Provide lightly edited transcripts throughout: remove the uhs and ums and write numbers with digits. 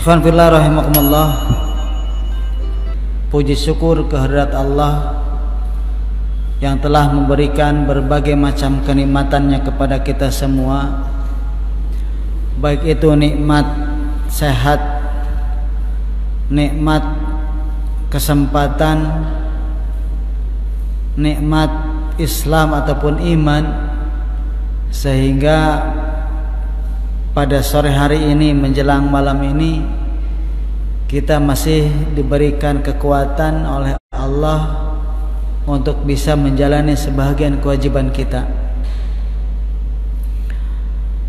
Ikhwan fillah rahimakumullah, puji syukur kehadirat Allah yang telah memberikan berbagai macam kenikmatannya kepada kita semua, baik itu nikmat sehat, nikmat kesempatan, nikmat Islam ataupun iman, sehingga pada sore hari ini menjelang malam ini kita masih diberikan kekuatan oleh Allah untuk bisa menjalani sebahagian kewajiban kita.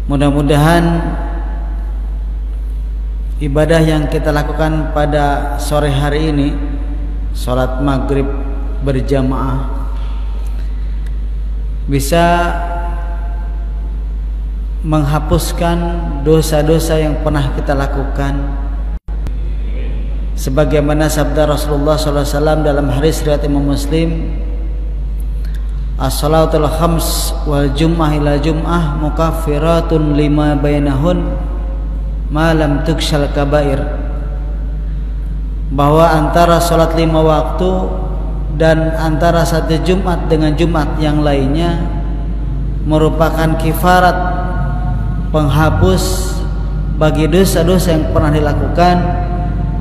Mudah-mudahan ibadah yang kita lakukan pada sore hari ini, sholat maghrib berjamaah, bisa menghapuskan dosa-dosa yang pernah kita lakukan, sebagaimana sabda Rasulullah SAW dalam hadis riwayat Imam Muslim, as-salatul khams wal jum'ah ila jum'ah mukaffiratun lima bainahun ma lam tukshal kabair, bahwa antara salat 5 waktu dan antara satu Jumat dengan Jumat yang lainnya merupakan kifarat, penghapus bagi dosa-dosa yang pernah dilakukan,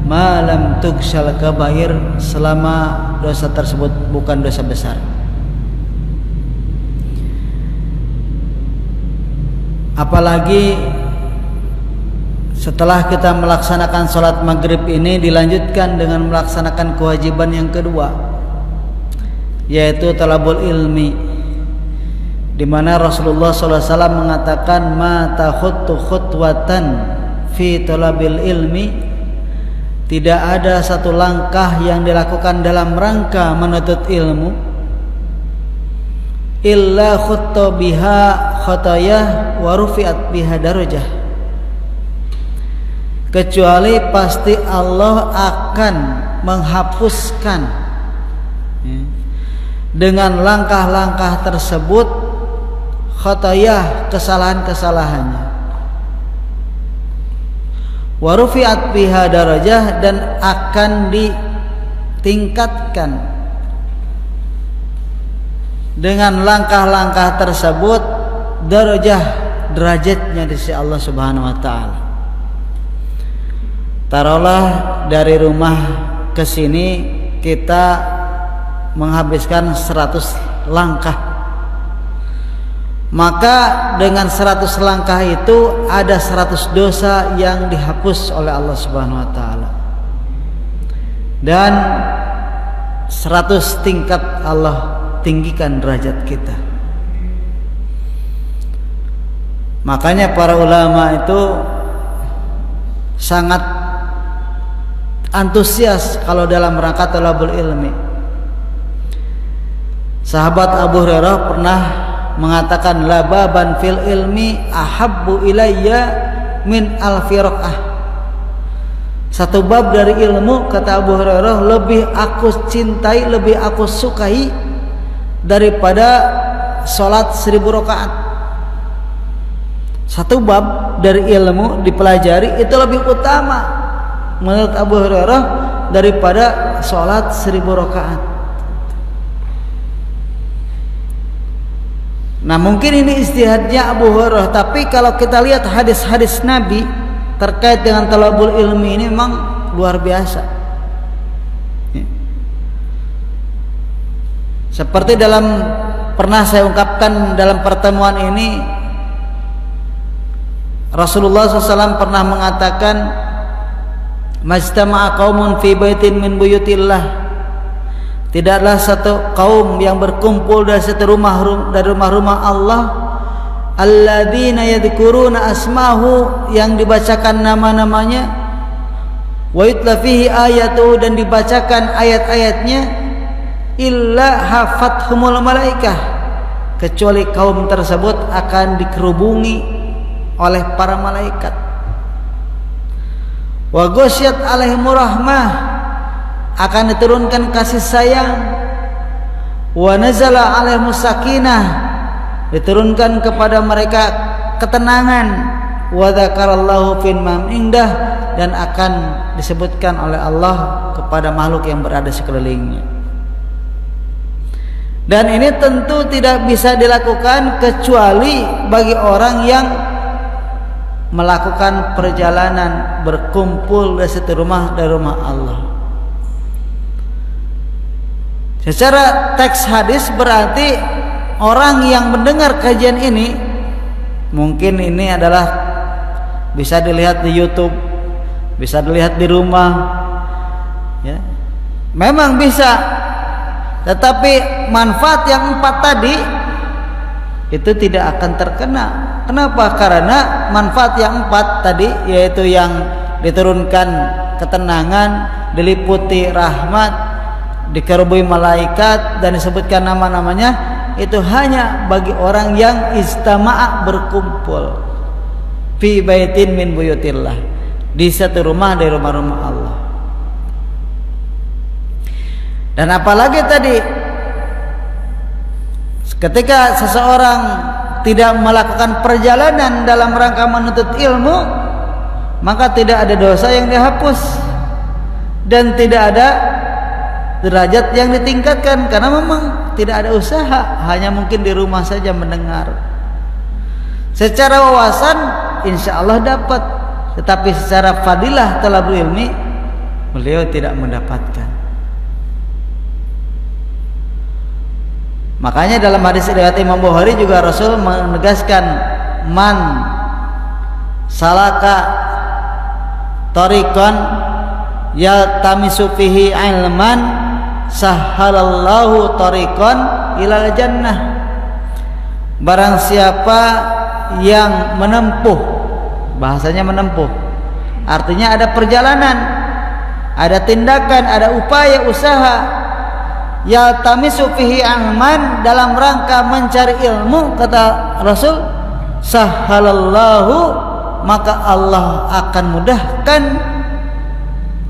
malam tukshal kabair, selama dosa tersebut bukan dosa besar. Apalagi setelah kita melaksanakan sholat maghrib ini dilanjutkan dengan melaksanakan kewajiban yang kedua, yaitu talabul ilmi, di mana Rasulullah SAW mengatakan, ma takhuttu khutwatan fi talabil ilmi, tidak ada satu langkah yang dilakukan dalam rangka menuntut ilmu, illa khutta biha khatayah wa rufi'at biha darajah, kecuali pasti Allah akan menghapuskan dengan langkah-langkah tersebut khatayah, kesalahan-kesalahannya, wa rufi'at biha darajah, dan akan ditingkatkan dengan langkah-langkah tersebut darajah, derajatnya di sisi Allah Subhanahu wa taala. Taruhlah dari rumah ke sini kita menghabiskan 100 langkah, maka dengan 100 langkah itu ada 100 dosa yang dihapus oleh Allah Subhanahu wa taala, dan 100 tingkat Allah tinggikan derajat kita. Makanya para ulama itu sangat antusias kalau dalam rangka talabul ilmi. Sahabat Abu Hurairah pernah mengatakan, la baban fil ilmi ahabbu ilayya min alfi raqah. Satu bab dari ilmu, kata Abu Hurairah, lebih aku cintai, lebih aku sukai daripada salat 1000 rakaat. Satu bab dari ilmu dipelajari itu lebih utama menurut Abu Hurairah daripada salat 1000 rakaat. Nah, mungkin ini ijtihadnya Abu Hurairah, tapi kalau kita lihat hadis-hadis Nabi terkait dengan talabul ilmi ini memang luar biasa. Seperti pernah saya ungkapkan dalam pertemuan ini, Rasulullah SAW pernah mengatakan, majtama'a qaumun fi baitin min buyutillah, tidaklah satu kaum yang berkumpul dari satu rumah-rumah Allah, alladzina yadhkuruna asmahu, yang dibacakan nama-namanya, wa yutla fihi ayatu, dan dibacakan ayat-ayatnya, illa hafathumul malaikah, kecuali kaum tersebut akan dikerubungi oleh para malaikat, wa ghasyat alaihimur rahmah, akan diturunkan kasih sayang, wa nazala alaihimus sakinah, diturunkan kepada mereka ketenangan, wa dzakarallahu fi man indah, dan akan disebutkan oleh Allah kepada makhluk yang berada sekelilingnya. Dan ini tentu tidak bisa dilakukan kecuali bagi orang yang melakukan perjalanan berkumpul dari satu rumah dari rumah Allah. Secara teks hadis berarti orang yang mendengar kajian ini, mungkin ini adalah bisa dilihat di YouTube, bisa dilihat di rumah, ya. Memang bisa, tetapi manfaat yang 4 tadi itu tidak akan terkena. Kenapa? Karena manfaat yang 4 tadi, yaitu yang diturunkan ketenangan, diliputi rahmat, dikerubui malaikat, dan disebutkan nama-namanya, itu hanya bagi orang yang istama'a, berkumpul fi baitin min buyutillah, di satu rumah dari rumah-rumah Allah. Dan apalagi tadi ketika seseorang tidak melakukan perjalanan dalam rangka menuntut ilmu, maka tidak ada dosa yang dihapus dan tidak ada derajat yang ditingkatkan, karena memang tidak ada usaha, hanya mungkin di rumah saja mendengar. Secara wawasan insya Allah dapat, tetapi secara fadilah talabul ilmi beliau tidak mendapatkan. Makanya dalam hadis riwayat Imam Bukhari juga Rasul menegaskan, man salaka tariqan yaltamisu fihi ilman sahhalallahu tariqan ilal jannah. Barang siapa yang menempuh, bahasanya menempuh, artinya ada perjalanan, ada tindakan, ada upaya usaha, yaltamisu fihi ilman, dalam rangka mencari ilmu, kata Rasul, sahhalallahu, maka Allah akan mudahkan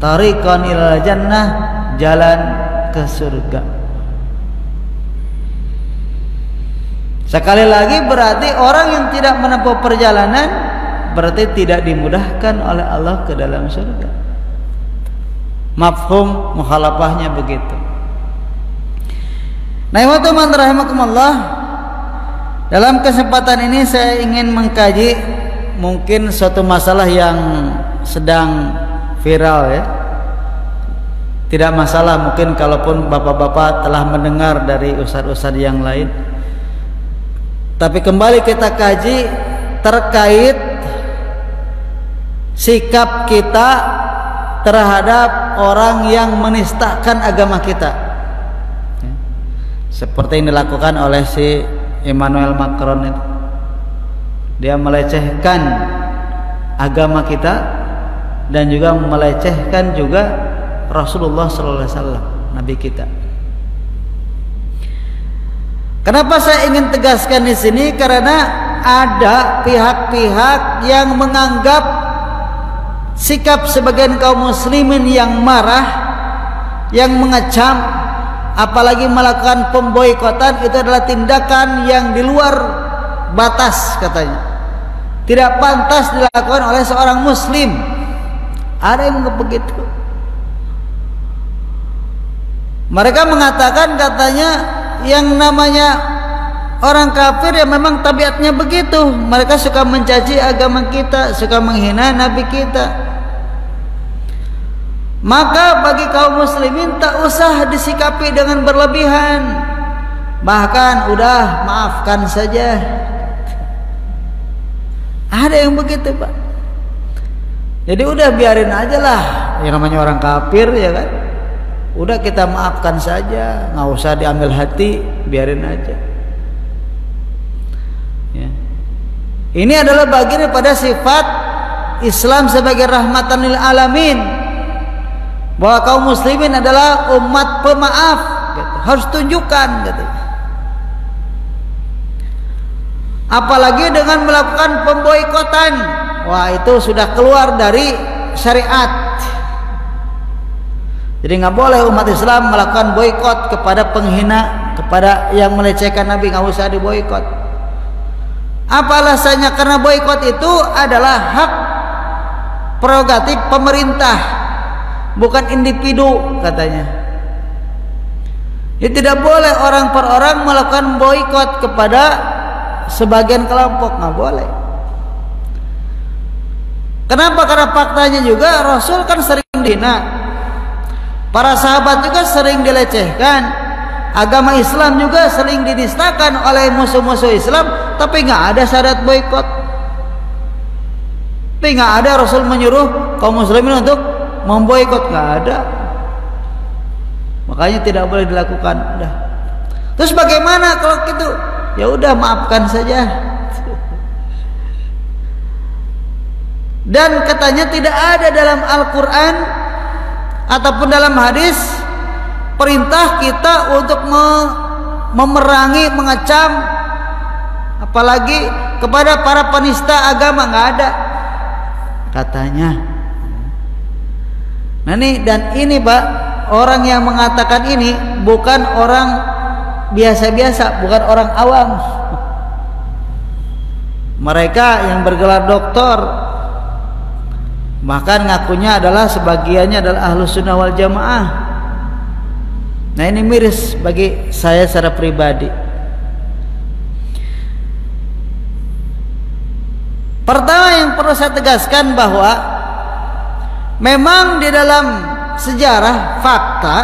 tariqan ilal jannah, jalan ke surga. Sekali lagi berarti orang yang tidak menempuh perjalanan berarti tidak dimudahkan oleh Allah ke dalam surga. Mafhum mukhalafahnya begitu. Nah, teman-teman rahimakumullah, dalam kesempatan ini saya ingin mengkaji mungkin suatu masalah yang sedang viral, ya. Tidak masalah mungkin kalaupun bapak-bapak telah mendengar dari ustadz-ustadz yang lain, tapi kembali kita kaji terkait sikap kita terhadap orang yang menistakan agama kita, seperti yang dilakukan oleh si Emmanuel Macron itu. Dia melecehkan agama kita dan juga melecehkan juga Rasulullah SAW, Nabi kita. Kenapa saya ingin tegaskan di sini? Karena ada pihak-pihak yang menganggap sikap sebagian kaum muslimin yang marah, yang mengecam, apalagi melakukan pemboikotan, itu adalah tindakan yang di luar batas, katanya. Tidak pantas dilakukan oleh seorang muslim. Ada yang begitu. Mereka mengatakan, katanya, yang namanya orang kafir ya memang tabiatnya begitu. Mereka suka mencaci agama kita, suka menghina Nabi kita. Maka bagi kaum muslimin tak usah disikapi dengan berlebihan. Bahkan udah maafkan saja. Ada yang begitu, Pak. Jadi udah biarin aja lah, yang namanya orang kafir, ya kan. Udah kita maafkan saja, nggak usah diambil hati, biarin aja. Ya. Ini adalah bagian daripada sifat Islam sebagai rahmatan lil alamin, bahwa kaum muslimin adalah umat pemaaf, gitu. Harus tunjukkan, gitu. Apalagi dengan melakukan pemboikotan, wah itu sudah keluar dari syariat. Jadi nggak boleh umat Islam melakukan boikot kepada penghina, kepada yang melecehkan Nabi, nggak usah diboikot. Apa alasannya? Karena boikot itu adalah hak prerogatif pemerintah, bukan individu katanya. Ya, tidak boleh orang per orang melakukan boikot kepada sebagian kelompok, nggak boleh. Kenapa? Karena faktanya juga Rasul kan sering dihina, para sahabat juga sering dilecehkan, agama Islam juga sering dinistakan oleh musuh-musuh Islam, tapi nggak ada syarat boikot. Tapi nggak ada Rasul menyuruh kaum muslimin untuk memboikot, nggak ada. Makanya tidak boleh dilakukan. Udah. Terus bagaimana kalau gitu? Ya udah, maafkan saja. Dan katanya tidak ada dalam Al-Quran ataupun dalam hadis perintah kita untuk memerangi, mengecam, apalagi kepada para penista agama, nggak ada katanya. Nah ini Pak, orang yang mengatakan ini bukan orang biasa-biasa, bukan orang awam. Mereka yang bergelar doktor, bahkan ngakunya adalah sebagiannya adalah Ahlus Sunnah wal Jamaah. Nah ini miris bagi saya secara pribadi. Pertama yang perlu saya tegaskan bahwa memang di dalam sejarah fakta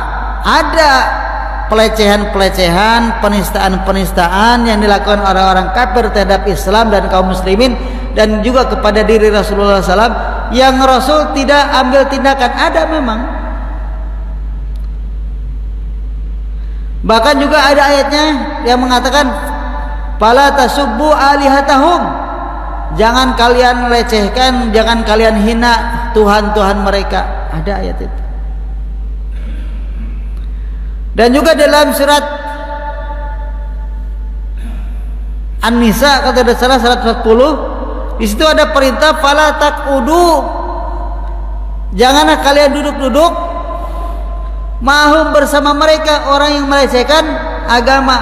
ada pelecehan-pelecehan, penistaan-penistaan yang dilakukan orang-orang kafir terhadap Islam dan kaum muslimin, dan juga kepada diri Rasulullah SAW yang Rasul tidak ambil tindakan. Ada memang. Bahkan juga ada ayatnya yang mengatakan fala tasubbu alihatahum, jangan kalian lecehkan, jangan kalian hina Tuhan-Tuhan mereka. Ada ayat itu. Dan juga dalam surat An-Nisa kalau tidak salah surat 40, di situ ada perintah fala taqudu, janganlah kalian duduk-duduk mahum bersama mereka orang yang melecehkan agama,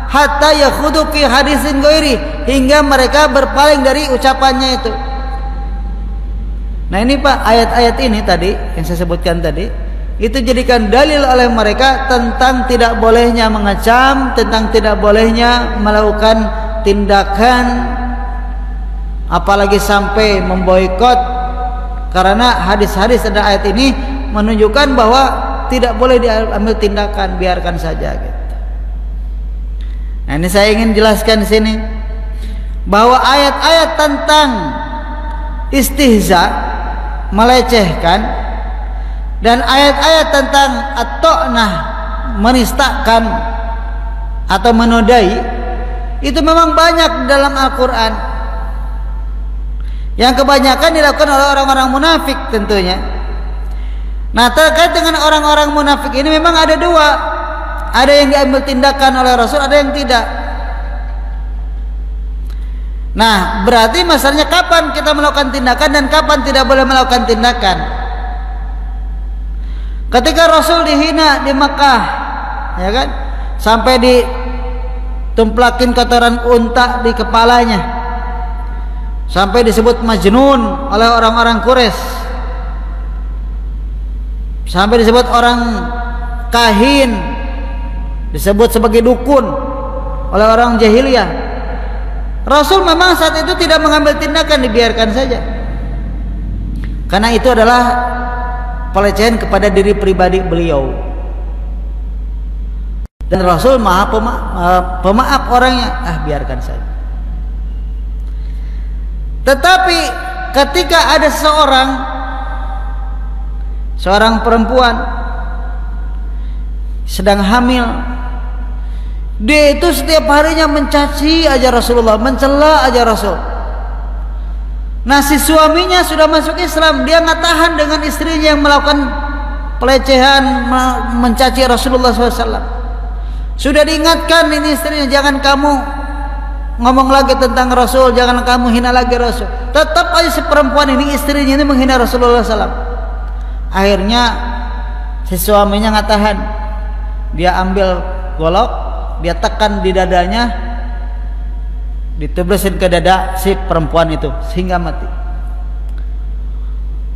hatta yakhudu fi hadisin ghairi, hingga mereka berpaling dari ucapannya itu. Nah ini Pak, ayat-ayat ini tadi yang saya sebutkan tadi itu jadikan dalil oleh mereka tentang tidak bolehnya mengecam, tentang tidak bolehnya melakukan tindakan apalagi sampai memboikot, karena hadis-hadis dan ayat ini menunjukkan bahwa tidak boleh diambil tindakan, biarkan saja gitu. Nah ini saya ingin jelaskan di sini bahwa ayat-ayat tentang istihza, melecehkan, dan ayat-ayat tentang at-ta'nah, menistakan atau menodai, itu memang banyak dalam Al-Quran, yang kebanyakan dilakukan oleh orang-orang munafik tentunya. Nah terkait dengan orang-orang munafik ini memang ada dua, ada yang diambil tindakan oleh Rasul, ada yang tidak. Nah berarti masalahnya kapan kita melakukan tindakan dan kapan tidak boleh melakukan tindakan. Ketika Rasul dihina di Mekah, ya kan, sampai ditumplakin kotoran unta di kepalanya, sampai disebut majnun oleh orang-orang Quraisy, sampai disebut orang kahin, disebut sebagai dukun oleh orang jahiliyah. Rasul memang saat itu tidak mengambil tindakan, dibiarkan saja, karena itu adalah pelecehan kepada diri pribadi beliau. Dan Rasul maha pemaaf orangnya, biarkan saja. Tetapi ketika ada seorang perempuan sedang hamil, dia itu setiap harinya mencaci aja Rasulullah, mencela aja Rasul. Nah si suaminya sudah masuk Islam, dia nggak tahan dengan istrinya yang melakukan pelecehan, mencaci Rasulullah SAW. Sudah diingatkan ini istrinya, jangan kamu ngomong lagi tentang Rasul, jangan kamu hina lagi Rasul. Tetap aja si perempuan ini, istrinya ini menghina Rasulullah SAW. Akhirnya si suaminya nggak tahan, dia ambil golok, dia tekan di dadanya, ditubrasin ke dada si perempuan itu sehingga mati.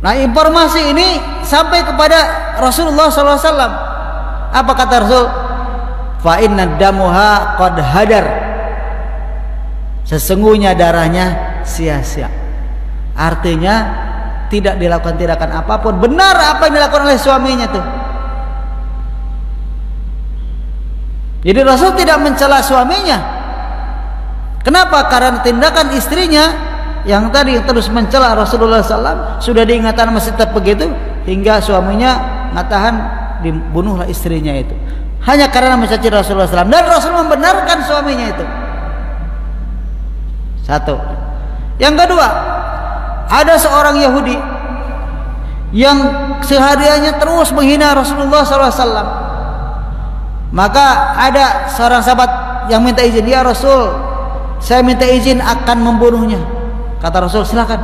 Nah, informasi ini sampai kepada Rasulullah SAW. Apa kata Rasul? Fa inna damuha qad hadar. Sesungguhnya darahnya sia-sia. Artinya tidak dilakukan tindakan apapun. Benar apa yang dilakukan oleh suaminya tuh. Jadi Rasul tidak mencela suaminya. Kenapa? Karena tindakan istrinya yang tadi terus mencela Rasulullah SAW sudah diingatkan masih tetap begitu, hingga suaminya ngatahan dibunuhlah istrinya itu. Hanya karena mencaci Rasulullah SAW, dan Rasul membenarkan suaminya itu. Satu. Yang kedua, ada seorang Yahudi yang sehariannya terus menghina Rasulullah SAW. Maka ada seorang sahabat yang minta izin, ya Rasul, saya minta izin akan membunuhnya. Kata Rasul, silakan.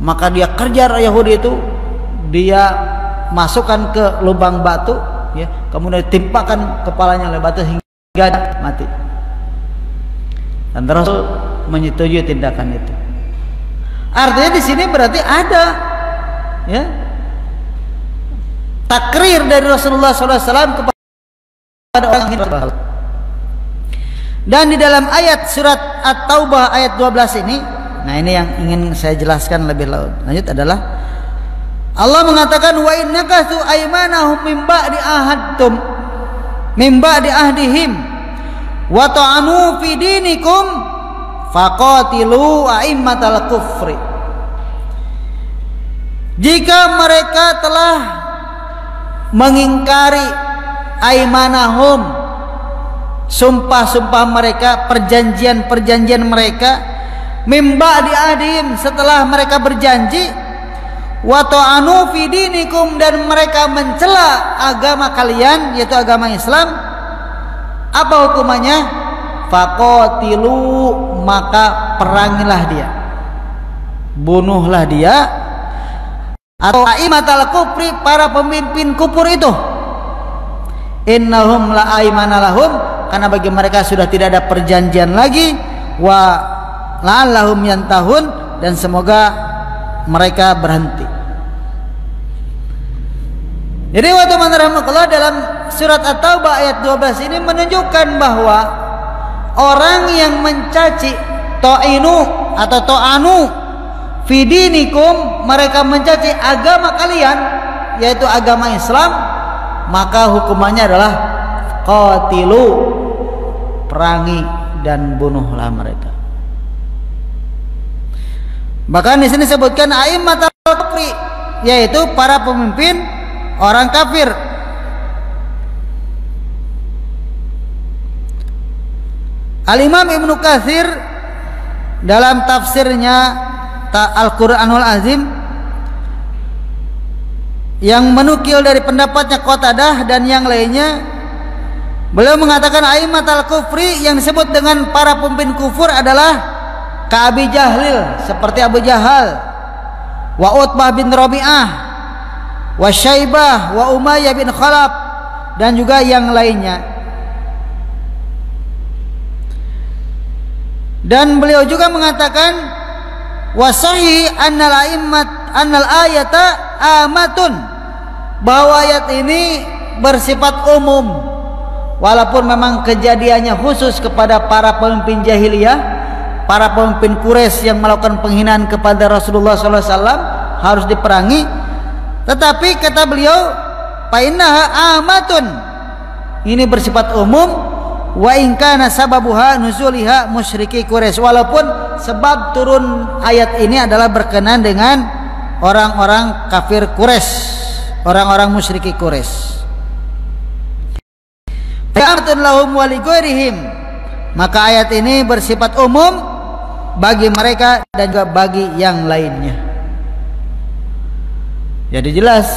Maka dia kejar Yahudi itu, dia masukkan ke lubang batu, ya, kemudian ditimpakan kepalanya oleh batu hingga mati. Dan Rasul menyetujui tindakan itu. Artinya di sini berarti ada, ya, takrir dari Rasulullah SAW kepada orang yang bersalah. Dan di dalam ayat surat At-Taubah ayat 12 ini, nah ini yang ingin saya jelaskan lebih lanjut adalah Allah mengatakan wa innakathu aymanahum min ba'di ahadtum min ba'di ahdihim wa ta'anu fi dinikum faqatilu a'immatal kufri. Jika mereka telah mengingkari aymanahum, sumpah-sumpah mereka, perjanjian-perjanjian mereka, mimba diadim, setelah mereka berjanji, wa ta'anu fi dinikum, dan mereka mencela agama kalian, yaitu agama Islam, apa hukumannya? Faqatilu, maka perangilah dia, bunuhlah dia, atau aimatal kufri, para pemimpin kufur itu. Innahum la aimana lahum, karena bagi mereka sudah tidak ada perjanjian lagi. Wa la'allahum yantahun, dan semoga mereka berhenti. Jadi wa rahmatullah, dalam surat At-Taubah ayat 12 ini menunjukkan bahwa orang yang mencaci ta'inu atau ta'anu fi dinikum, mereka mencaci agama kalian, yaitu agama Islam, maka hukumannya adalah qatilu, perangi dan bunuhlah mereka. Bahkan di sini disebutkan aimmatul kufri, yaitu para pemimpin orang kafir. Al-Imam Ibnu Katsir dalam tafsirnya Al-Qur'anul Azim yang menukil dari pendapatnya Qatadah dan yang lainnya, beliau mengatakan aimmatul kufri yang disebut dengan para pemimpin kufur adalah Ka'abi Jahlil, seperti Abu Jahal, wa Utbah bin Rabi'ah, wa Syaibah, wa Umayyah bin Khalaf, dan juga yang lainnya. Dan beliau juga mengatakan wasahi annal ayata amatun, bahwa ayat ini bersifat umum, walaupun memang kejadiannya khusus kepada para pemimpin jahiliyah, para pemimpin Quraisy yang melakukan penghinaan kepada Rasulullah SAW harus diperangi. Tetapi kata beliau, fa innaha amatun, ini bersifat umum. Wa in kana sababuha nuzuliha musyriki Quraisy, walaupun sebab turun ayat ini adalah berkenaan dengan orang-orang kafir Quraisy, orang-orang musyriki Quraisy. Fa'atun lahum wa lighairihim, maka ayat ini bersifat umum bagi mereka dan juga bagi yang lainnya. Jadi jelas,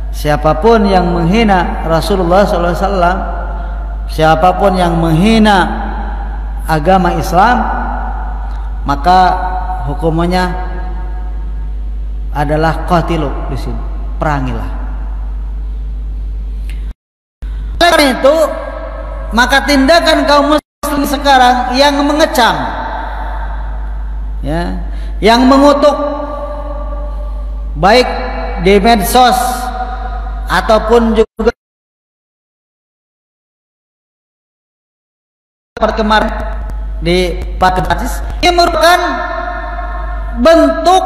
siapapun yang menghina Rasulullah SAW, siapapun yang menghina agama Islam, maka hukumannya adalah qatilu di sini, perangilah. Karena itu, maka tindakan kaum muslim sekarang yang mengecam, ya, yang mengutuk, baik di medsos ataupun juga kemarin di Pak Kedatis, ini merupakan bentuk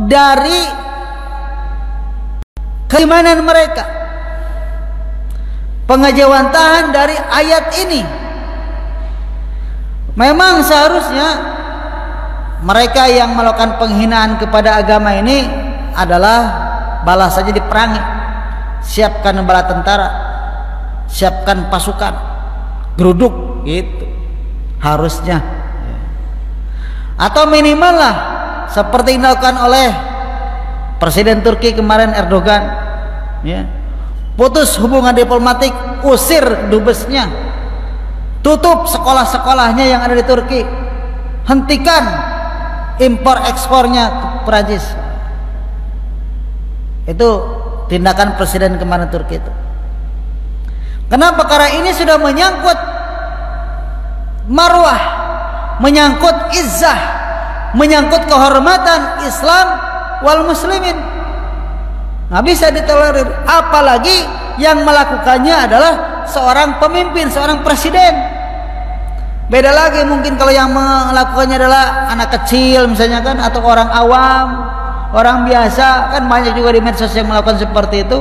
dari keimanan mereka, pengejawantahan dari ayat ini. Memang seharusnya mereka yang melakukan penghinaan kepada agama ini adalah balasannya diperangi. Siapkan bala tentara, siapkan pasukan, geruduk gitu harusnya. Atau minimal lah seperti yang dilakukan oleh Presiden Turki kemarin, Erdogan, ya, putus hubungan diplomatik, usir dubesnya, tutup sekolah-sekolahnya yang ada di Turki, hentikan impor ekspornya ke Perancis. Itu tindakan Presiden kemarin Turki itu. Kenapa? Karena ini sudah menyangkut marwah, menyangkut izzah, menyangkut kehormatan Islam wal muslimin. Nggak bisa ditolerir, apalagi yang melakukannya adalah seorang pemimpin, seorang presiden. Beda lagi mungkin kalau yang melakukannya adalah anak kecil misalnya kan, atau orang awam, orang biasa kan, banyak juga di medsos yang melakukan seperti itu,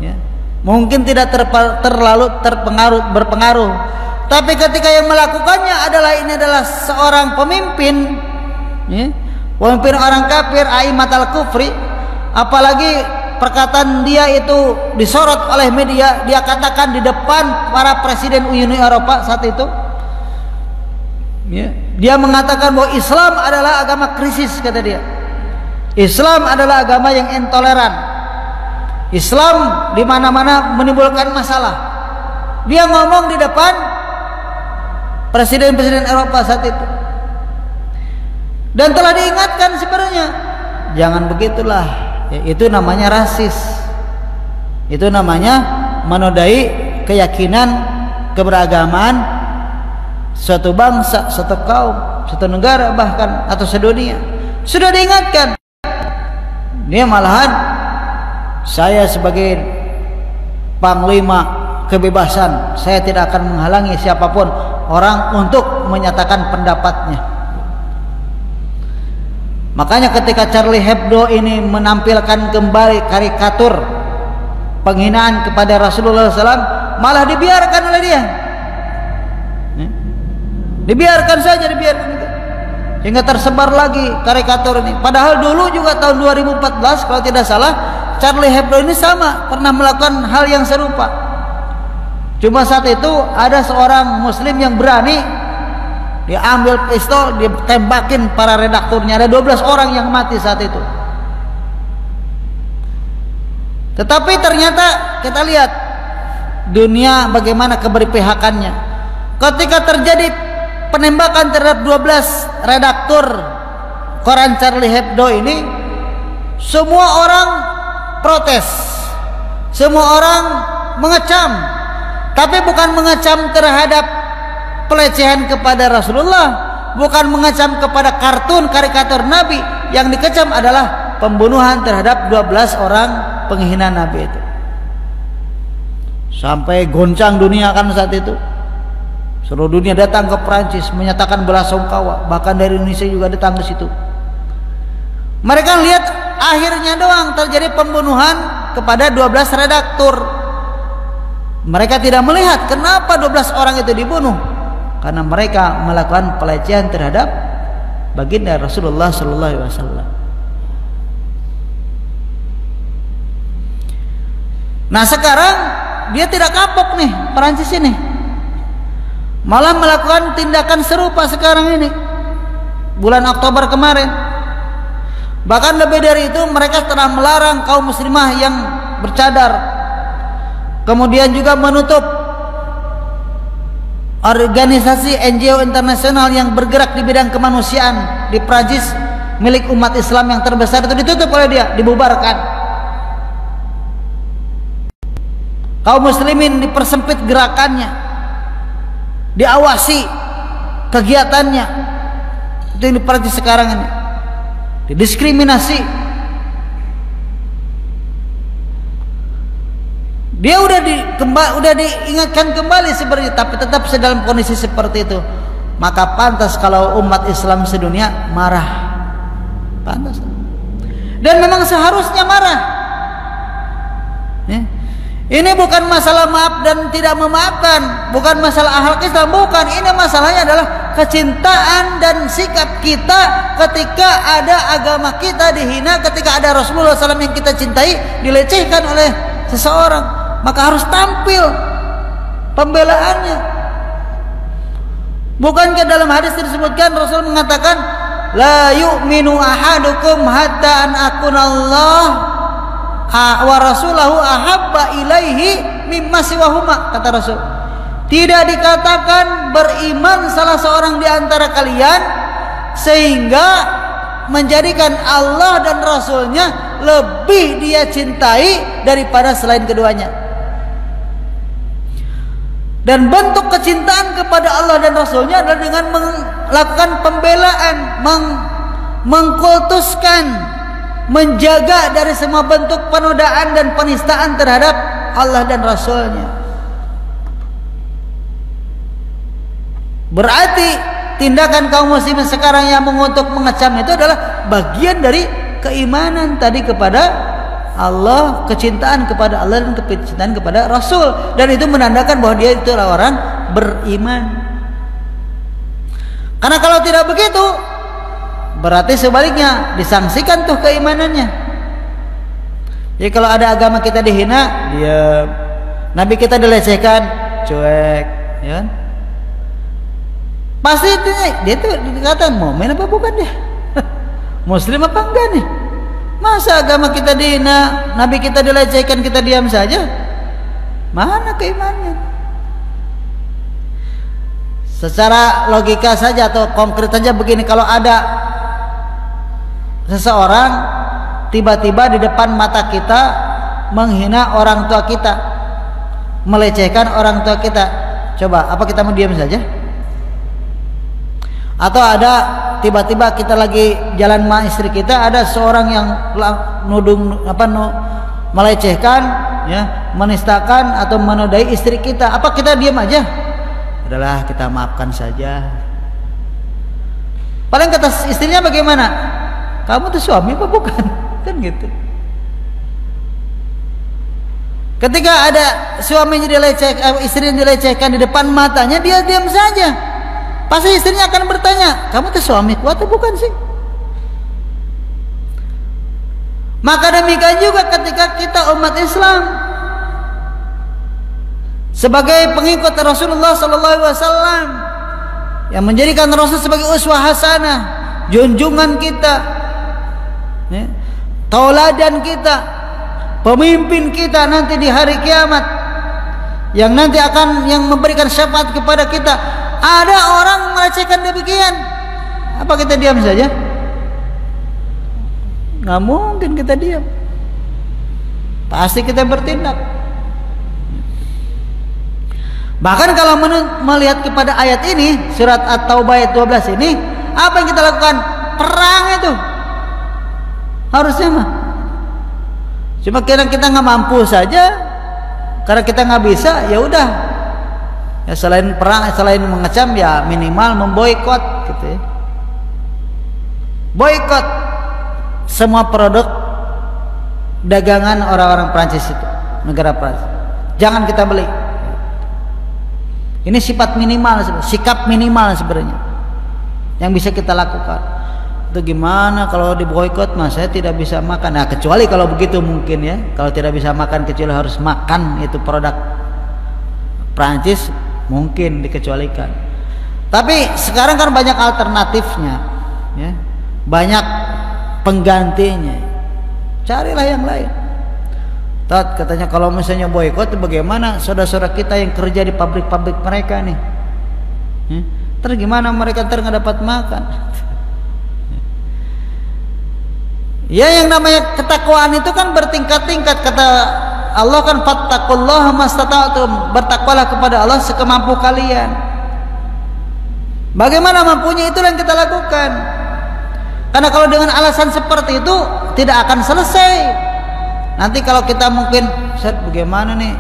ya. Mungkin tidak terlalu berpengaruh. Tapi ketika yang melakukannya adalah seorang pemimpin, ya, pemimpin orang kafir, aimat al-kufri, apalagi perkataan dia itu disorot oleh media, dia katakan di depan para presiden Uni Eropa saat itu, ya, dia mengatakan bahwa Islam adalah agama krisis, kata dia. Islam adalah agama yang intoleran. Islam di mana-mana menimbulkan masalah. Dia ngomong di depan presiden-presiden Eropa saat itu. Dan telah diingatkan sebenarnya, jangan begitulah. Ya, itu namanya rasis. Itu namanya menodai keyakinan keberagaman suatu bangsa, suatu kaum, suatu negara bahkan, atau sedunia. Sudah diingatkan. Dia malahan, saya sebagai panglima kebebasan, saya tidak akan menghalangi siapapun orang untuk menyatakan pendapatnya. Makanya ketika Charlie Hebdo ini menampilkan kembali karikatur penghinaan kepada Rasulullah SAW, malah dibiarkan oleh dia. Dibiarkan saja, dibiarkan itu, hingga tersebar lagi karikatur ini. Padahal dulu juga tahun 2014 kalau tidak salah, Charlie Hebdo ini sama pernah melakukan hal yang serupa. Cuma saat itu ada seorang muslim yang berani, dia ambil pistol, dia tembakin para redakturnya. Ada 12 orang yang mati saat itu. Tetapi ternyata kita lihat dunia bagaimana keberpihakannya. Ketika terjadi penembakan terhadap 12 redaktur koran Charlie Hebdo ini, semua orang protes, semua orang mengecam, tapi bukan mengecam terhadap pelecehan kepada Rasulullah, bukan mengecam kepada kartun karikatur Nabi. Yang dikecam adalah pembunuhan terhadap 12 orang penghina Nabi itu. Sampai goncang dunia kan saat itu. Seluruh dunia datang ke Perancis menyatakan belasungkawa, bahkan dari Indonesia juga datang ke situ. Mereka lihat akhirnya doang terjadi pembunuhan kepada 12 redaktur. Mereka tidak melihat kenapa 12 orang itu dibunuh, karena mereka melakukan pelecehan terhadap baginda Rasulullah sallallahu alaihi wasallam. Nah, sekarang dia tidak kapok nih Perancis ini, malah melakukan tindakan serupa sekarang ini, bulan Oktober kemarin. Bahkan lebih dari itu, mereka telah melarang kaum muslimah yang bercadar, kemudian juga menutup organisasi NGO internasional yang bergerak di bidang kemanusiaan di Prancis milik umat Islam yang terbesar itu, ditutup oleh dia, dibubarkan. Kaum muslimin dipersempit gerakannya, diawasi kegiatannya. Itu yang di Prancis sekarang ini, didiskriminasi. Dia udah diingatkan kembali sebenarnya, tapi tetap dalam kondisi seperti itu. Maka pantas kalau umat Islam sedunia marah. Pantas. Dan memang seharusnya marah. Ini bukan masalah maaf dan tidak memaafkan, bukan masalah akhlak Islam, bukan. Ini masalahnya adalah kecintaan dan sikap kita ketika ada agama kita dihina, ketika ada Rasulullah SAW yang kita cintai dilecehkan oleh seseorang, maka harus tampil pembelaannya. Bukankah dalam hadis disebutkan Rasul mengatakan, la yu'minu ahadukum hatta an akunallah wa rasulahu ahabba ilaihi mimma siwahuma, kata Rasul. Tidak dikatakan beriman salah seorang di antara kalian sehingga menjadikan Allah dan Rasulnya lebih dia cintai daripada selain keduanya. Dan bentuk kecintaan kepada Allah dan Rasulnya adalah dengan melakukan pembelaan, mengkultuskan, menjaga dari semua bentuk penodaan dan penistaan terhadap Allah dan Rasulnya. Berarti tindakan kaum muslimin sekarang yang mengutuk, mengecam itu adalah bagian dari keimanan tadi kepada Allah, kecintaan kepada Allah dan kecintaan kepada Rasul, dan itu menandakan bahwa dia itu adalah orang beriman. Karena kalau tidak begitu, berarti sebaliknya disangsikan tuh keimanannya. Jadi kalau ada agama kita dihina, diam. Nabi kita dilecehkan, cuek, ya kan? Pasti dia tuh dikatakan mukmin apa bukan dia? Muslim apa enggak nih? Masa agama kita dihina, Nabi kita dilecehkan, kita diam saja? Mana keimanannya? Secara logika saja atau konkret saja begini, kalau ada seseorang tiba-tiba di depan mata kita menghina orang tua kita, melecehkan orang tua kita, coba apa kita mau diam saja? Atau ada tiba-tiba kita lagi jalan sama istri kita, ada seorang yang melecehkan, ya, menistakan atau menodai istri kita, apa kita diam aja? Adalah kita maafkan saja. Paling kata istrinya bagaimana? Kamu tuh suami apa bukan? Kan gitu. Ketika ada suaminya dilecehkan, istrinya dilecehkan di depan matanya, dia diam saja. Pasti istrinya akan bertanya, kamu tuh suami kuat atau bukan sih? Maka demikian juga ketika kita umat Islam sebagai pengikut Rasulullah SAW yang menjadikan Rasul sebagai uswah hasanah, junjungan kita, ya, tauladan kita, pemimpin kita nanti di hari kiamat, yang nanti akan yang memberikan syafaat kepada kita. Ada orang melecehkan demikian, apa kita diam saja? Nggak mungkin kita diam, pasti kita bertindak. Bahkan kalau melihat kepada ayat ini, surat At-Taubah ayat 12 ini, apa yang kita lakukan? Perang itu harusnya mah. Cuma kira kita nggak mampu saja, karena kita nggak bisa, ya udah. Ya, selain perang, selain mengecam, ya minimal memboikot gitu ya. Boikot semua produk dagangan orang-orang Prancis itu, negara Prancis. Jangan kita beli. Ini sifat minimal, sikap minimal sebenarnya yang bisa kita lakukan. Itu gimana kalau diboikot? Mas, saya tidak bisa makan. Nah, kecuali kalau begitu mungkin ya. Kalau tidak bisa makan, kecuali harus makan itu produk Prancis, mungkin dikecualikan. Tapi sekarang kan banyak alternatifnya, ya, banyak penggantinya. Carilah yang lain. Katanya kalau misalnya boikot, bagaimana saudara-saudara kita yang kerja di pabrik-pabrik mereka nih? Terus gimana mereka nggak dapat makan? Ya, yang namanya ketakwaan itu kan bertingkat-tingkat. Kata Allah kan, fattaqullaha mastata'tum, bertakwalah kepada Allah sekemampu kalian. Bagaimana mampunya, itulah yang kita lakukan. Karena kalau dengan alasan seperti itu tidak akan selesai. Nanti kalau kita mungkin, Ustaz, bagaimana nih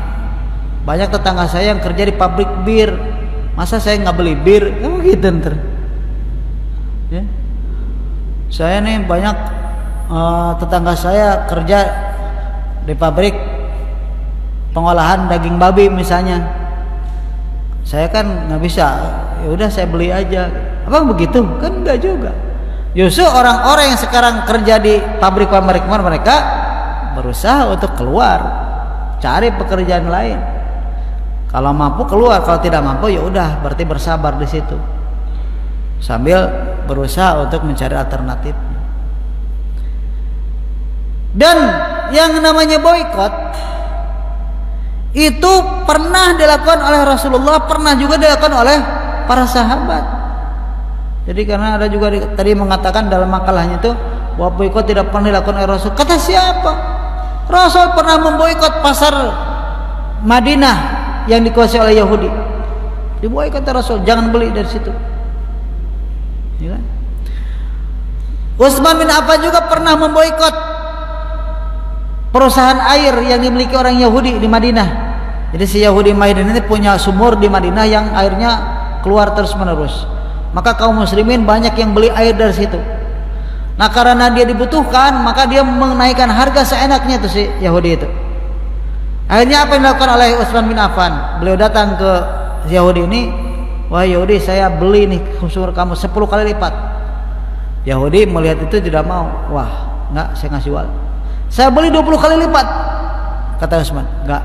Banyak tetangga saya yang kerja di pabrik bir, masa saya nggak beli bir? Gitu ntar. Ya. Saya nih banyak tetangga saya kerja di pabrik pengolahan daging babi misalnya. Saya kan nggak bisa, ya udah saya beli aja. Abang begitu? Kan enggak juga. Justru orang-orang yang sekarang kerja di pabrik-pabrik mereka berusaha untuk keluar, cari pekerjaan lain. Kalau mampu keluar, kalau tidak mampu ya udah, berarti bersabar di situ. Sambil berusaha untuk mencari alternatif. Dan yang namanya boikot itu pernah dilakukan oleh Rasulullah, pernah juga dilakukan oleh para sahabat. Jadi karena ada juga tadi mengatakan dalam makalahnya itu bahwa boikot tidak pernah dilakukan oleh Rasul. Kata siapa? Rasul pernah memboikot pasar Madinah yang dikuasai oleh Yahudi. Diboikot oleh Rasul, jangan beli dari situ. Ya kan? Utsman bin Affan juga pernah memboikot perusahaan air yang dimiliki orang Yahudi di Madinah. Jadi si Yahudi Madinah ini punya sumur di Madinah yang airnya keluar terus menerus. Maka kaum muslimin banyak yang beli air dari situ. Nah karena dia dibutuhkan, maka dia menaikkan harga seenaknya tuh si Yahudi itu. Akhirnya apa yang dilakukan oleh Utsman bin Affan? Beliau datang ke Yahudi ini, wah Yahudi saya beli nih sumur kamu 10 kali lipat. Yahudi melihat itu tidak mau. Wah enggak, saya ngasih uang. Saya beli 20 kali lipat, kata Utsman. Enggak.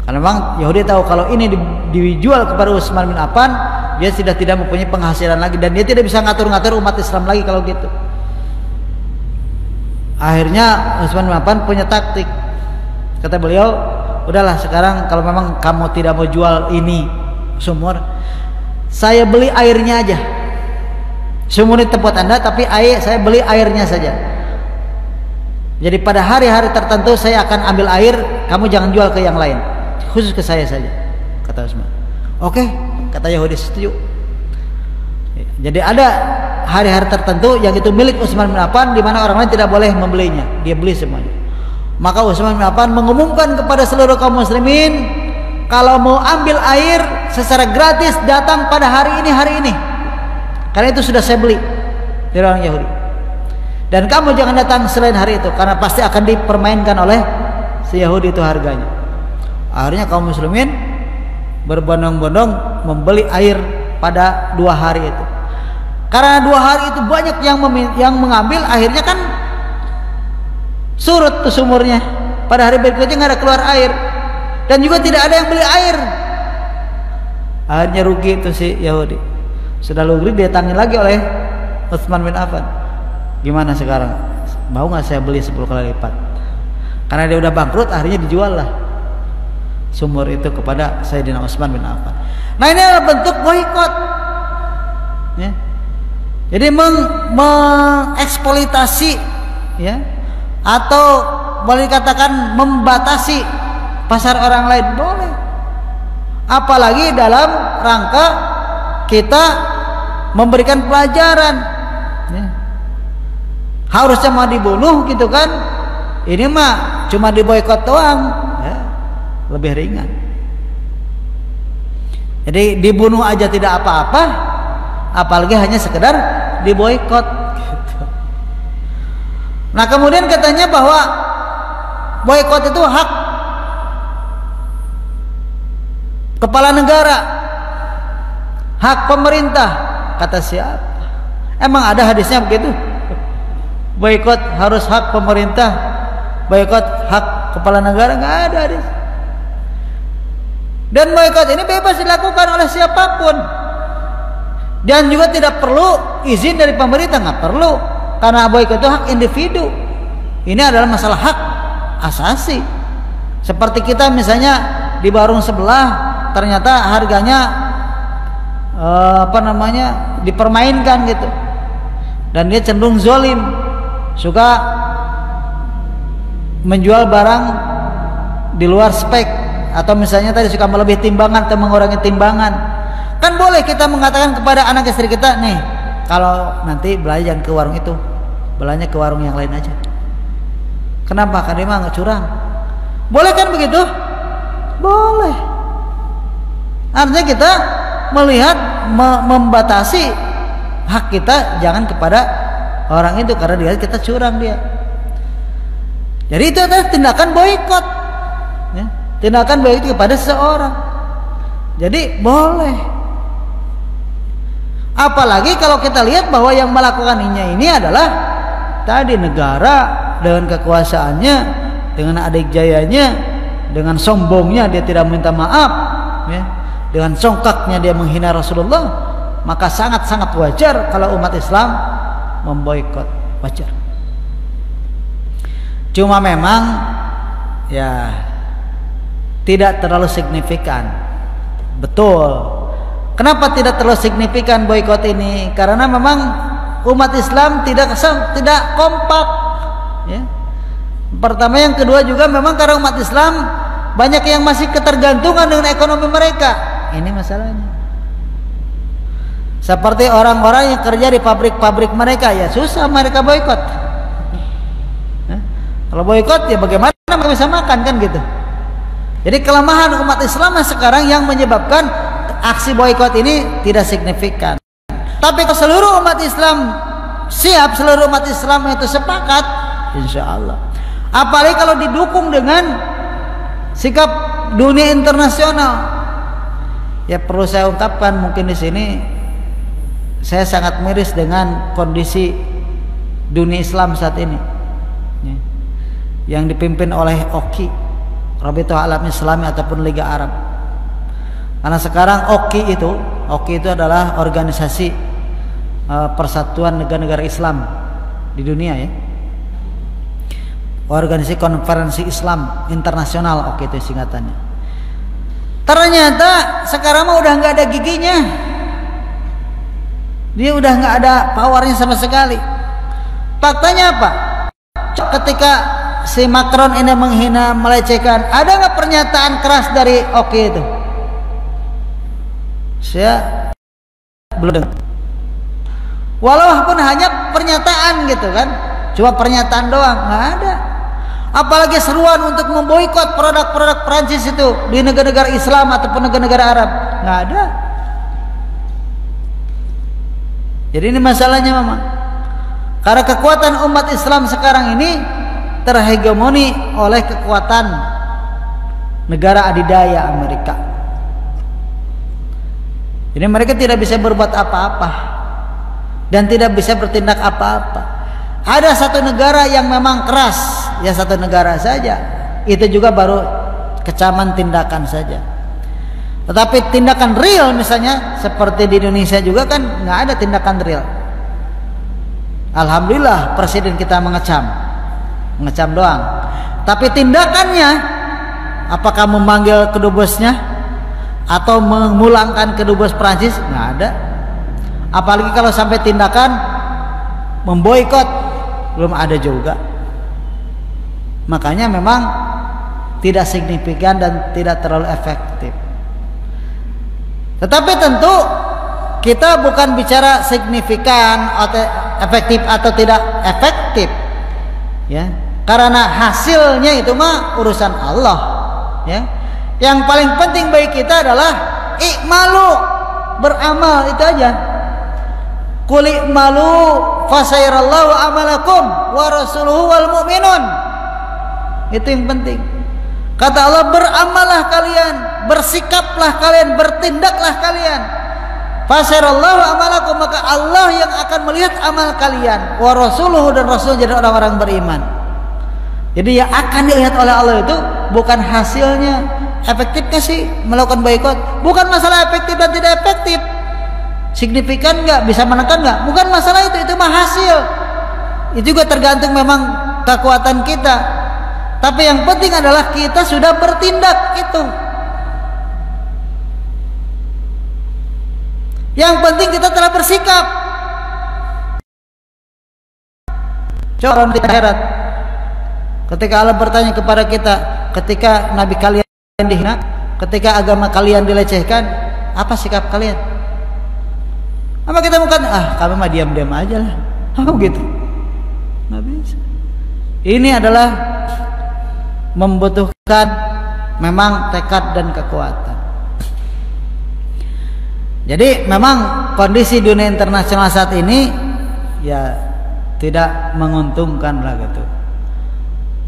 Karena memang Yahudi tahu kalau ini dijual kepada Utsman bin Affan, dia sudah tidak mempunyai penghasilan lagi dan dia tidak bisa ngatur-ngatur umat Islam lagi kalau gitu. Akhirnya Utsman bin Affan punya taktik. Kata beliau, udahlah sekarang kalau memang kamu tidak mau jual ini sumur, saya beli airnya aja. Sumur ini tempat Anda, tapi air saya beli airnya saja. Jadi pada hari-hari tertentu saya akan ambil air, kamu jangan jual ke yang lain, khusus ke saya saja, kata Utsman. Oke, kata Yahudi setuju. Jadi ada hari-hari tertentu yang itu milik Utsman bin Affan, di mana orang lain tidak boleh membelinya, dia beli semuanya. Maka Utsman bin Affan mengumumkan kepada seluruh kaum muslimin, kalau mau ambil air secara gratis datang pada hari ini, karena itu sudah saya beli dari orang Yahudi. Dan kamu jangan datang selain hari itu, karena pasti akan dipermainkan oleh si Yahudi itu harganya. Akhirnya kaum muslimin berbondong-bondong membeli air pada 2 hari itu. Karena 2 hari itu banyak yang mengambil, akhirnya kan surut tuh sumurnya. Pada hari berikutnya nggak ada keluar air, dan juga tidak ada yang beli air. Akhirnya rugi itu si Yahudi. Sudah rugi, didatangi lagi oleh Utsman bin Affan. Gimana sekarang? Mau nggak saya beli 10 kali lipat? Karena dia udah bangkrut, akhirnya dijual lah sumur itu kepada Sayyidina Utsman bin Affan. Nah ini adalah bentuk boikot, ya. Jadi mengeksploitasi, ya, atau boleh dikatakan membatasi pasar orang lain, boleh. Apalagi dalam rangka kita memberikan pelajaran, ya. Harusnya mau dibunuh gitu kan, ini mah cuma diboikot doang, ya, lebih ringan. Jadi dibunuh aja tidak apa-apa, apalagi hanya sekedar diboikot gitu. Nah kemudian katanya bahwa boikot itu hak kepala negara, hak pemerintah. Kata siapa? Emang ada hadisnya begitu? Boikot harus hak pemerintah, boikot hak kepala negara? Nggak ada hadis. Dan boikot ini bebas dilakukan oleh siapapun, dan juga tidak perlu izin dari pemerintah, nggak perlu, karena boikot itu hak individu. Ini adalah masalah hak asasi. Seperti kita misalnya di warung sebelah ternyata harganya dipermainkan gitu, dan dia cenderung zolim, suka menjual barang di luar spek, atau misalnya tadi suka melebihi timbangan atau mengurangi timbangan. Kan boleh kita mengatakan kepada anak istri kita, nih kalau nanti belanja jangan ke warung itu, belanja ke warung yang lain aja. Kenapa? Karena dia mah nggak curang. Boleh kan begitu? Boleh. Artinya kita melihat membatasi hak kita jangan kepada orang itu karena dia kita curang dia. Jadi itu adalah tindakan boikot, ya. Tindakan boikot kepada seseorang. Jadi boleh. Apalagi kalau kita lihat bahwa yang melakukannya ini adalah tadi negara dengan kekuasaannya, dengan adik jayanya, dengan sombongnya dia tidak minta maaf, ya. Dengan songkaknya dia menghina Rasulullah, maka sangat-sangat wajar kalau umat Islam memboikot, wajar. Cuma memang ya tidak terlalu signifikan. Betul. Kenapa tidak terlalu signifikan boikot ini? Karena memang umat Islam tidak kompak, ya. Pertama, yang kedua juga memang karena umat Islam banyak yang masih ketergantungan dengan ekonomi mereka. Ini masalahnya. Seperti orang-orang yang kerja di pabrik-pabrik mereka, ya susah mereka boikot. Ya. Kalau boikot ya bagaimana mereka bisa makan kan gitu. Jadi kelemahan umat Islam sekarang yang menyebabkan aksi boikot ini tidak signifikan. Tapi kalau seluruh umat Islam siap, seluruh umat Islam itu sepakat, insya Allah. Apalagi kalau didukung dengan sikap dunia internasional. Ya perlu saya ungkapkan mungkin di sini saya sangat miris dengan kondisi dunia Islam saat ini, ya, yang dipimpin oleh OKI, Rabithah Alam Islami ataupun Liga Arab. Karena sekarang OKI itu adalah organisasi persatuan negara-negara Islam di dunia, ya. Organisasi Konferensi Islam Internasional, OKI itu singkatannya. Ternyata sekarang mah udah nggak ada giginya, dia udah nggak ada powernya sama sekali. Faktanya apa? Ketika si Macron ini menghina, melecehkan, ada nggak pernyataan keras dari OKI itu? Saya belum dengar. Walaupun hanya pernyataan gitu kan, cuma pernyataan doang, nggak ada. Apalagi seruan untuk memboikot produk-produk Prancis itu di negara-negara Islam ataupun negara-negara Arab, nggak ada. Jadi ini masalahnya memang karena kekuatan umat Islam sekarang ini terhegemoni oleh kekuatan negara adidaya Amerika. Jadi mereka tidak bisa berbuat apa-apa dan tidak bisa bertindak apa-apa. Ada satu negara yang memang keras, ya satu negara saja, itu juga baru kecaman tindakan saja. Tetapi tindakan real misalnya seperti di Indonesia juga kan nggak ada tindakan real. Alhamdulillah presiden kita mengecam doang. Tapi tindakannya, apakah memanggil kedubesnya atau memulangkan kedubes Prancis? Nggak ada. Apalagi kalau sampai tindakan memboikot, belum ada juga. Makanya memang tidak signifikan dan tidak terlalu efektif. Tetapi tentu kita bukan bicara signifikan atau efektif atau tidak efektif, ya. Karena hasilnya itu mah urusan Allah, ya. Yang paling penting bagi kita adalah i'malu, beramal, itu aja. Qul i'malu fasayrallahu amalakum wa rasuluhu wal mu'minun. Itu yang penting. Kata Allah, beramallah kalian, bersikaplah kalian, bertindaklah kalian. Fasayrallahu amalakum, maka Allah yang akan melihat amal kalian, wa rasuluhu, dan rasul jadi orang-orang beriman. Jadi yang akan dilihat oleh Allah itu bukan hasilnya. Efektifkah sih melakukan boikot? Bukan masalah efektif dan tidak efektif. Signifikan nggak, bisa menekan nggak, bukan masalah itu mah hasil. Itu juga tergantung memang kekuatan kita. Tapi yang penting adalah kita sudah bertindak itu. Yang penting kita telah bersikap. Coba di akhirat, ketika Allah bertanya kepada kita, ketika Nabi kalian dihina, ketika agama kalian dilecehkan, apa sikap kalian? Apa kita bukan kami mah diam-diam aja lah, gitu? Nggak bisa. Ini adalah membutuhkan memang tekad dan kekuatan. Jadi memang kondisi dunia internasional saat ini ya tidak menguntungkan lah gitu.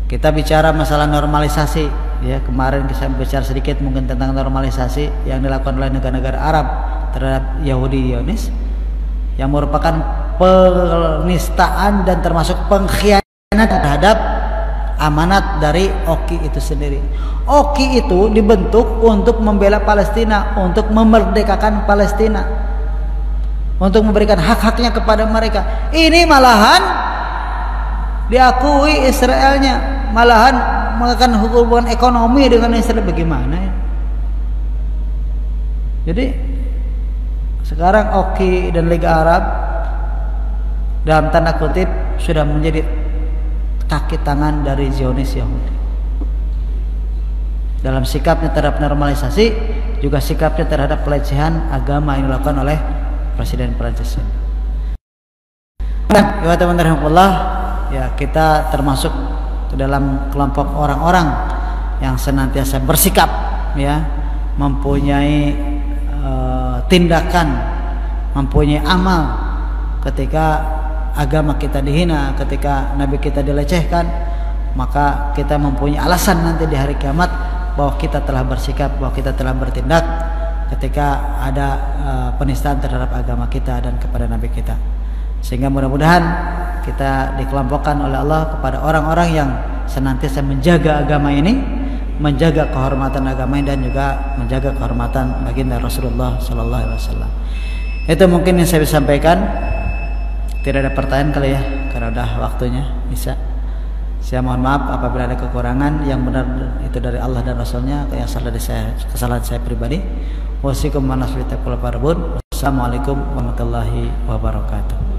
Kita bicara masalah normalisasi, ya kemarin kita bicara sedikit mungkin tentang normalisasi yang dilakukan oleh negara-negara Arab terhadap Yahudi Zionis, yang merupakan penistaan dan termasuk pengkhianatan terhadap amanat dari OKI itu sendiri. OKI itu dibentuk untuk membela Palestina, untuk memerdekakan Palestina, untuk memberikan hak-haknya kepada mereka. Ini malahan diakui Israelnya, malahan melakukan hubungan ekonomi dengan Israel. Bagaimana ya? Jadi sekarang OKI dan Liga Arab dalam tanda kutip sudah menjadi kaki tangan dari Zionis Yahudi dalam sikapnya terhadap normalisasi, juga sikapnya terhadap pelecehan agama yang dilakukan oleh Presiden Prancis. Nah, ya teman-teman, ya kita termasuk ke dalam kelompok orang-orang yang senantiasa bersikap, ya, mempunyai tindakan, mempunyai amal ketika agama kita dihina, ketika Nabi kita dilecehkan, maka kita mempunyai alasan nanti di hari kiamat bahwa kita telah bersikap, bahwa kita telah bertindak ketika ada penistaan terhadap agama kita dan kepada Nabi kita. Sehingga mudah-mudahan kita dikelompokkan oleh Allah kepada orang-orang yang senantiasa menjaga agama ini, menjaga kehormatan agama ini, dan juga menjaga kehormatan baginda Rasulullah Sallallahu Alaihi Wasallam. Itu mungkin yang saya bisa sampaikan. Tidak ada pertanyaan kali ya, karena udah waktunya bisa. Saya mohon maaf apabila ada kekurangan. Yang benar itu dari Allah dan Rasulnya, yang salah dari saya, kesalahan saya pribadi. Wassalamualaikum warahmatullahi wabarakatuh.